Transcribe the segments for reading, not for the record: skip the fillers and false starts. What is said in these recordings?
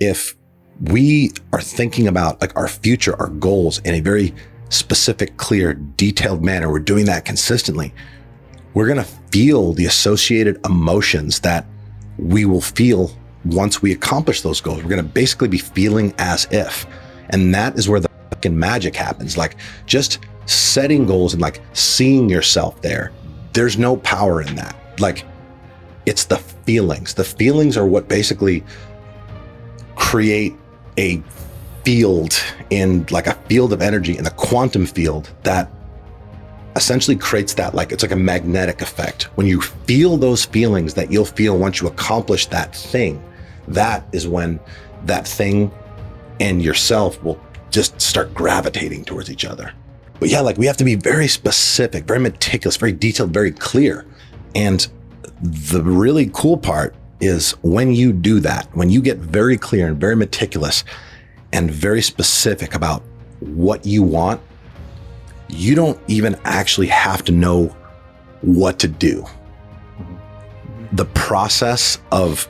if we are thinking about like our future, our goals in a very specific, clear, detailed manner, we're doing that consistently, we're going to feel the associated emotions that we will feel once we accomplish those goals. We're going to basically be feeling as if, and that is where the fucking magic happens. Like just setting goals and like seeing yourself there. There's no power in that. Like it's the feelings. The feelings are what basically create a field in like a field of energy in a quantum field that essentially creates that, like, it's like a magnetic effect. When you feel those feelings that you'll feel once you accomplish that thing, that is when that thing and yourself will just start gravitating towards each other. But yeah, like we have to be very specific, very meticulous, very detailed, very clear. And the really cool part is when you do that, when you get very clear and very meticulous and very specific about what you want, you don't even actually have to know what to do. The process of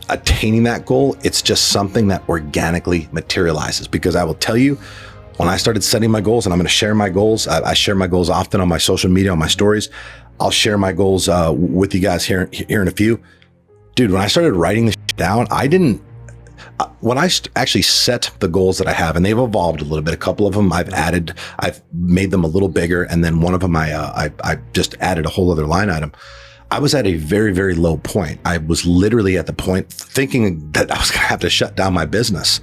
attaining that goal, it's just something that organically materializes. Because I will tell you, when I started setting my goals, and I'm going to share my goals, I share my goals often on my social media, on my stories. I'll share my goals with you guys here in a few. Dude, when I started writing this down, when I actually set the goals that I have, and they've evolved a little bit. A couple of them I've made them a little bigger, and then one of them I just added a whole other line item. I was at a very, very low point. I was literally at the point thinking that I was going to have to shut down my business.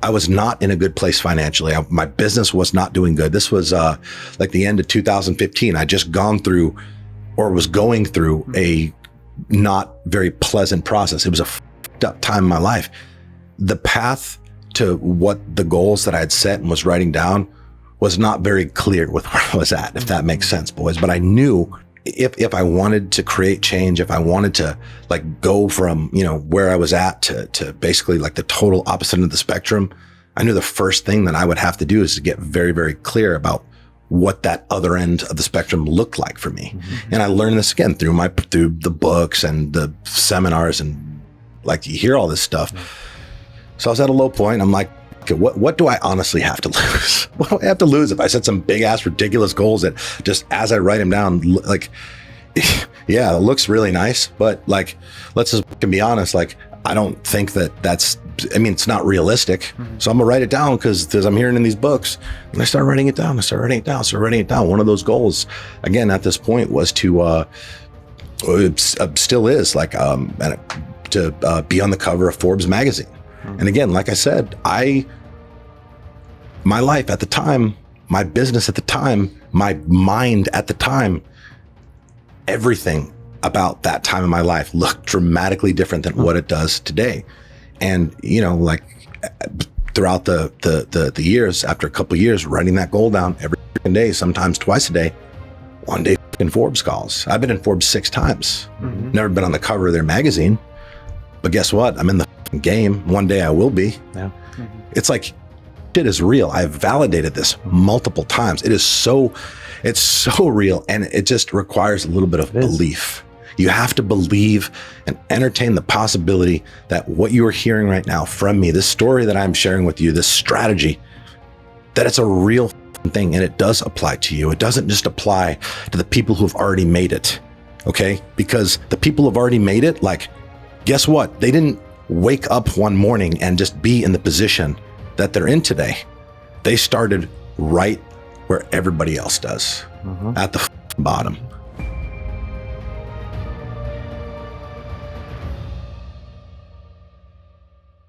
I was not in a good place financially. My business was not doing good. This was like the end of 2015. I just gone through, or was going through, a not very pleasant process. It was a fucked up time in my life. The path to what the goals that I had set and was writing down was not very clear with where I was at, if that makes sense, boys. But I knew if I wanted to create change, if I wanted to like go from, where I was at to basically like the total opposite end of the spectrum, I knew the first thing that I would have to do is to get very, very clear about what that other end of the spectrum looked like for me. And I learned this again through the books and the seminars, and like you hear all this stuff. So I was at a low point. I'm like, okay, what do I honestly have to lose? What do I have to lose if I set some big ass ridiculous goals that just as I write them down, like, yeah, it looks really nice, but like, let's just be honest. Like, I don't think it's not realistic. So I'm gonna write it down because I'm hearing in these books, and I start writing it down. One of those goals, again, at this point was to, it still is like, to be on the cover of Forbes magazine. And again, like I said, my life at the time, my business at the time, my mind at the time, everything about that time in my life looked dramatically different than what it does today. And, like throughout the years, after a couple of years, writing that goal down every day, sometimes twice a day, one day in Forbes calls. I've been in Forbes 6 times, never been on the cover of their magazine, but guess what? I'm in the game. One day I will be. Yeah. It's like, shit is real. I've validated this multiple times. It's so real, and it just requires a little bit of belief. You have to believe and entertain the possibility that what you are hearing right now from me, this story that I'm sharing with you, this strategy, that it's a real thing, and it does apply to you. It doesn't just apply to the people who've already made it, okay? Because the people who've already made it, like, guess what? They didn't wake up one morning and just be in the position that they're in today. They started right where everybody else does, at the bottom.